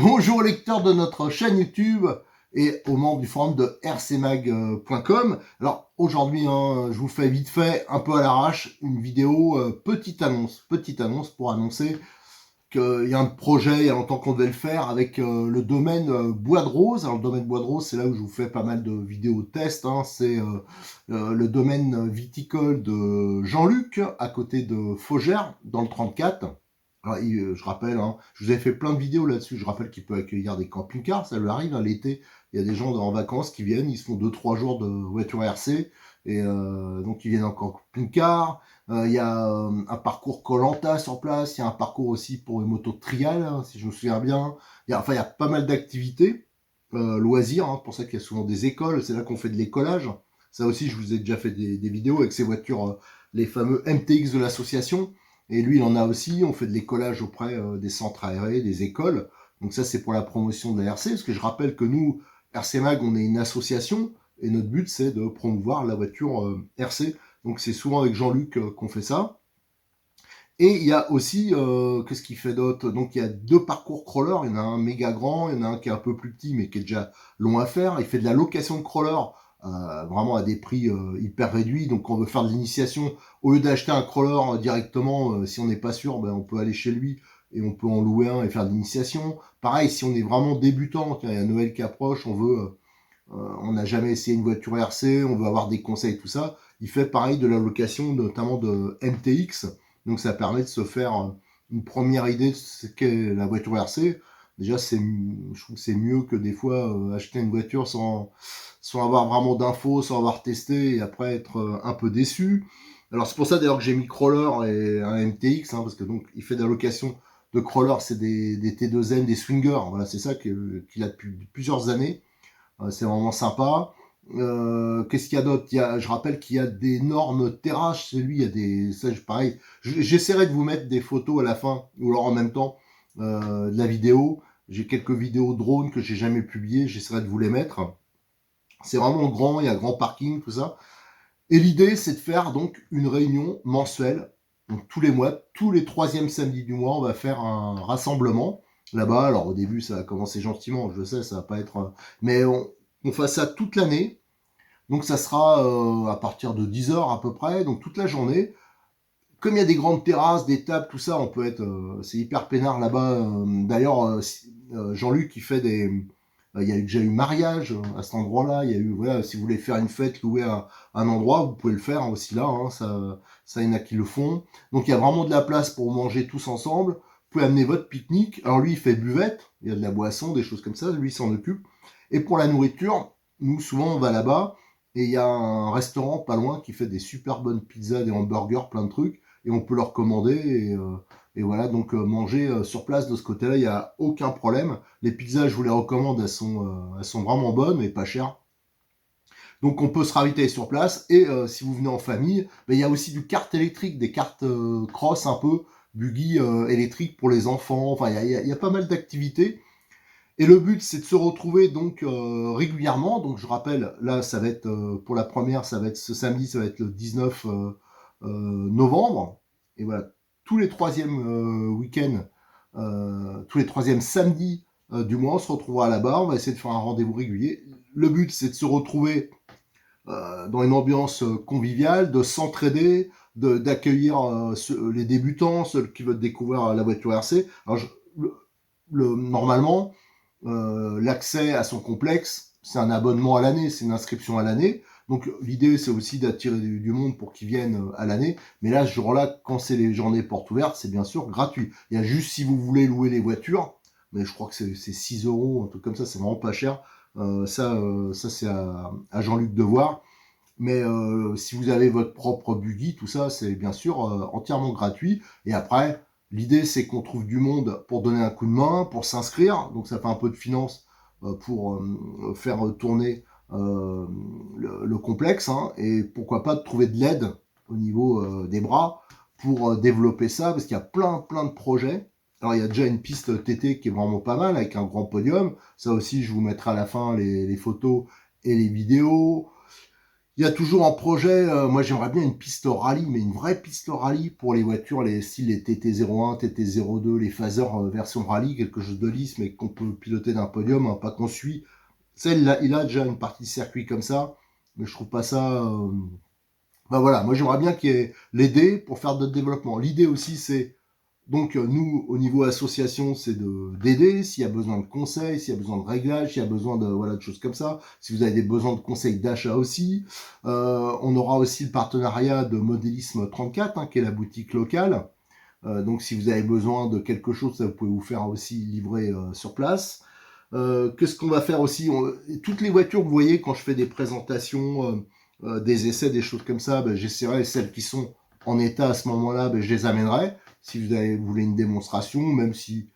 Bonjour aux lecteurs de notre chaîne YouTube et aux membres du forum de rcmag.com. Alors aujourd'hui, je vous fais vite fait, un peu à l'arrache, une vidéo petite annonce pour annoncer qu'il y a un projet, il y a longtemps qu'on devait le faire, avec le domaine Bois de Rose. Alors le domaine Bois de Rose, c'est là où je vous fais pas mal de vidéos tests. C'est le domaine viticole de Jean-Luc, à côté de Faugères, dans le 34. Alors, je rappelle, je vous avais fait plein de vidéos là-dessus. Je rappelle qu'il peut accueillir des camping-cars, ça lui arrive. L'été, il y a des gens en vacances qui viennent, ils se font 2-3 jours de voiture RC, et donc ils viennent en camping-car. Il y a un parcours Koh-Lanta sur place, il y a un parcours aussi pour les motos de trial, si je me souviens bien. Il y a pas mal d'activités, loisirs, pour ça qu'il y a souvent des écoles, c'est là qu'on fait de l'écolage. Ça aussi, je vous ai déjà fait des vidéos avec ces voitures, les fameux MTX de l'association. Et lui, il en a aussi. On fait de l'écolage auprès des centres aérés, des écoles. Donc ça, c'est pour la promotion de la RC. Parce que je rappelle que nous, RC Mag, on est une association. Et notre but, c'est de promouvoir la voiture RC. Donc c'est souvent avec Jean-Luc qu'on fait ça. Et il y a aussi, qu'est-ce qu'il fait d'autre? Donc il y a 2 parcours crawler. Il y en a un méga grand, il y en a un qui est un peu plus petit, mais qui est déjà long à faire. Il fait de la location de crawler. Vraiment à des prix hyper réduits. Donc, quand on veut faire de l'initiation, au lieu d'acheter un crawler directement, si on n'est pas sûr, on peut aller chez lui et on peut en louer un et faire de l'initiation. Pareil, si on est vraiment débutant, il y a Noël qui approche, on n'a jamais essayé une voiture RC, on veut avoir des conseils, tout ça. Il fait pareil de la location, notamment de MTX. Donc, ça permet de se faire une première idée de ce qu'est la voiture RC. Déjà, je trouve que c'est mieux que des fois acheter une voiture sans avoir vraiment d'infos, sans avoir testé et après être un peu déçu. Alors c'est pour ça d'ailleurs que j'ai mis crawler et un MTX, parce que donc il fait de la location de crawler, c'est des T2M, des swingers. Voilà, c'est ça qu'il a depuis plusieurs années. C'est vraiment sympa. Qu'est-ce qu'il y a d'autre? Je rappelle qu'il y a d'énormes terrasses chez lui. Il y a pareil. J'essaierai de vous mettre des photos à la fin ou alors en même temps de la vidéo. J'ai quelques vidéos drone que j'ai jamais publiées. J'essaierai de vous les mettre. C'est vraiment grand, il y a grand parking, tout ça. Et l'idée, c'est de faire donc une réunion mensuelle. Donc tous les mois, tous les 3e samedis du mois, on va faire un rassemblement là-bas. Alors au début, ça va commencer gentiment, je sais, ça va pas être... Mais on fait ça toute l'année. Donc ça sera à partir de 10 heures à peu près, donc toute la journée. Comme il y a des grandes terrasses, des tables, tout ça, on peut être... c'est hyper peinard là-bas. D'ailleurs, Jean-Luc, il fait des... il y a déjà eu mariage à cet endroit-là. Il y a eu, voilà, si vous voulez faire une fête, louer un endroit, vous pouvez le faire aussi là. Ça, il y en a qui le font. Donc il y a vraiment de la place pour manger tous ensemble. Vous pouvez amener votre pique-nique. Alors lui, il fait buvette. Il y a de la boisson, des choses comme ça. Lui, il s'en occupe. Et pour la nourriture, nous, souvent, on va là-bas. Et il y a un restaurant pas loin qui fait des super bonnes pizzas, des hamburgers, plein de trucs. Et on peut leur commander. Et voilà, donc manger sur place de ce côté-là, il n'y a aucun problème. Les pizzas, je vous les recommande, elles sont vraiment bonnes et pas chères. Donc on peut se ravitailler sur place. Et si vous venez en famille, il y a aussi du kart électrique, des cartes cross un peu, buggy électrique pour les enfants. Enfin, il y a pas mal d'activités. Et le but, c'est de se retrouver donc régulièrement. Donc je rappelle, là, ça va être pour la première, ça va être ce samedi, ça va être le 19 novembre. Et voilà, tous les 3e week-ends, tous les 3e samedis du mois, on se retrouvera là-bas. On va essayer de faire un rendez-vous régulier. Le but, c'est de se retrouver dans une ambiance conviviale, de s'entraider, d'accueillir les débutants, ceux qui veulent découvrir la voiture RC. Alors, normalement, l'accès à son complexe, c'est un abonnement à l'année, c'est une inscription à l'année. Donc l'idée, c'est aussi d'attirer du monde pour qu'ils viennent à l'année. Mais là, ce jour-là, quand c'est les journées portes ouvertes, c'est bien sûr gratuit. Il y a juste si vous voulez louer les voitures, mais je crois que c'est 6 euros, un truc comme ça, c'est vraiment pas cher. Ça c'est à Jean-Luc de voir. Mais si vous avez votre propre buggy, tout ça, c'est bien sûr entièrement gratuit. Et après, l'idée, c'est qu'on trouve du monde pour donner un coup de main, pour s'inscrire. Donc ça fait un peu de finance pour faire tourner le complexe. Et pourquoi pas de trouver de l'aide au niveau des bras pour développer ça, parce qu'il y a plein de projets. Alors il y a déjà une piste TT qui est vraiment pas mal, avec un grand podium. Ça aussi, je vous mettrai à la fin les photos et les vidéos. Il y a toujours en projet, moi j'aimerais bien une piste rallye, mais une vraie piste rallye pour les voitures, les styles les TT01, TT02, les phasers version rallye, quelque chose de lisse, mais qu'on peut piloter d'un podium, hein, pas qu'on suit. Ça, il a déjà une partie de circuit comme ça, mais je trouve pas ça. Ben voilà, moi j'aimerais bien qu'il y ait l'aider pour faire d'autres développements. L'idée aussi, c'est donc nous, au niveau association, c'est d'aider s'il y a besoin de conseils, s'il y a besoin de réglages, s'il y a besoin de voilà de choses comme ça. Si vous avez des besoins de conseils d'achat aussi, on aura aussi le partenariat de Modélisme 34, hein, qui est la boutique locale. Donc si vous avez besoin de quelque chose, ça vous pouvez vous faire aussi livrer sur place. Qu'est-ce qu'on va faire aussi toutes les voitures, vous voyez, quand je fais des présentations, des essais, des choses comme ça, ben, j'essaierai celles qui sont en état à ce moment-là, ben, je les amènerai. Si vous voulez une démonstration, même si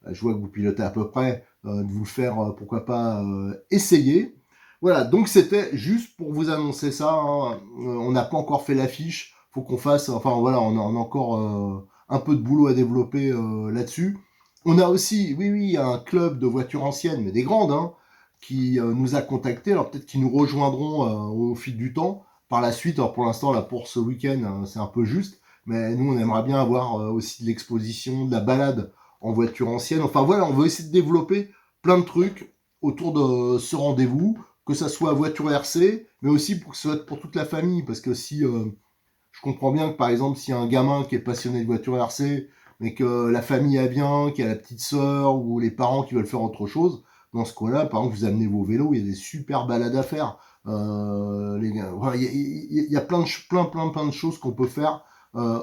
je vois que vous pilotez à peu près, de vous le faire, pourquoi pas, essayer. Voilà, donc c'était juste pour vous annoncer ça, hein. On n'a pas encore fait l'affiche, faut qu'on fasse, enfin voilà, on a encore un peu de boulot à développer là-dessus. On a aussi, oui, oui, un club de voitures anciennes, mais des grandes, hein, qui nous a contactés. Alors peut-être qu'ils nous rejoindront au fil du temps par la suite. Alors pour l'instant, là, pour ce week-end, c'est un peu juste. Mais nous, on aimerait bien avoir aussi de l'exposition, de la balade en voiture ancienne. Enfin voilà, on veut essayer de développer plein de trucs autour de ce rendez-vous, que ça soit voiture RC, mais aussi pour que ce soit pour toute la famille. Parce que si je comprends bien que par exemple, s'il y a un gamin qui est passionné de voiture RC, mais que la famille a bien, qu'il y a la petite sœur ou les parents qui veulent faire autre chose, dans ce cas-là, par exemple, vous amenez vos vélos, il y a des super balades à faire. Les gars, voilà, il y a plein de choses qu'on peut faire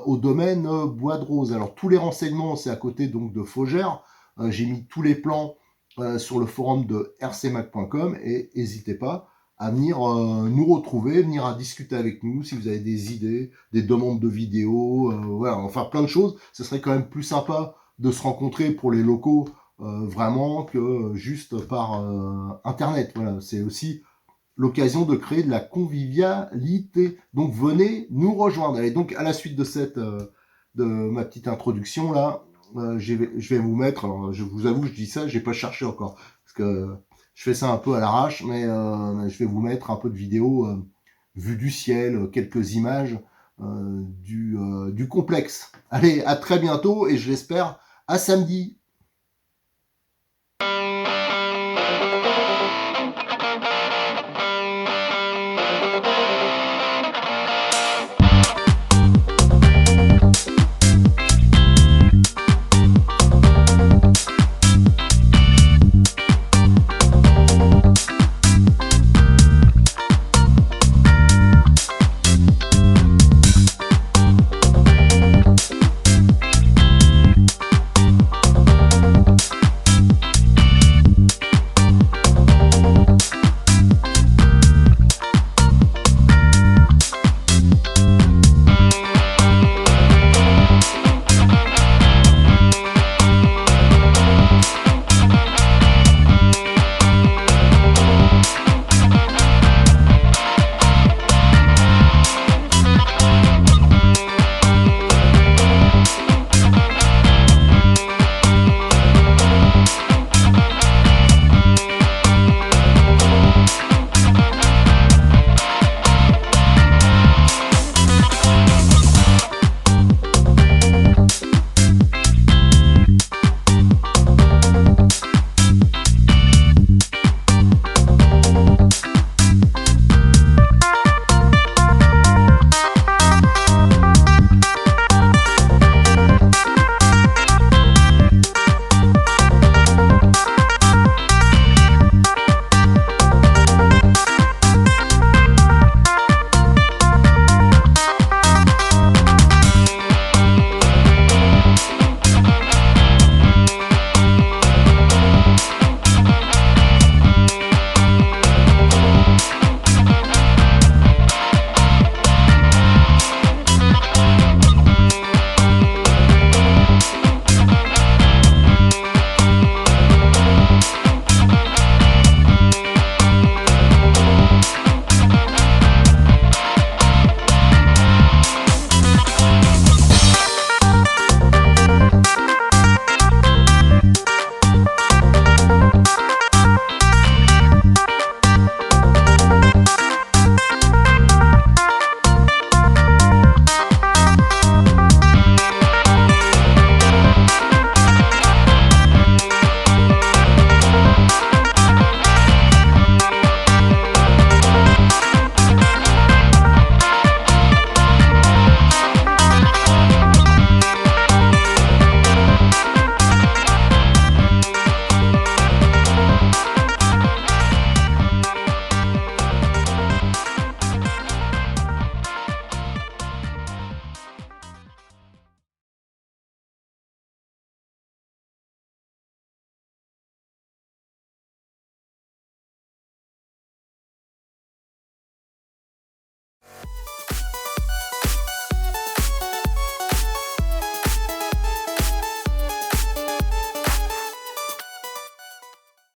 au domaine Bois de Rose. Alors tous les renseignements, c'est à côté donc de Faugère. J'ai mis tous les plans sur le forum de rcmac.com et n'hésitez pas à venir nous retrouver, venir à discuter avec nous si vous avez des idées, des demandes de vidéos, voilà, enfin plein de choses. Ce serait quand même plus sympa de se rencontrer pour les locaux vraiment que juste par internet. Voilà, c'est aussi l'occasion de créer de la convivialité. Donc venez nous rejoindre. Allez, donc à la suite de cette de ma petite introduction là, je vais vous mettre. Alors, je vous avoue, je dis ça, j'ai pas cherché encore parce que je fais ça un peu à l'arrache, mais je vais vous mettre un peu de vidéo vue du ciel, quelques images du complexe. Allez, à très bientôt et je l'espère à samedi.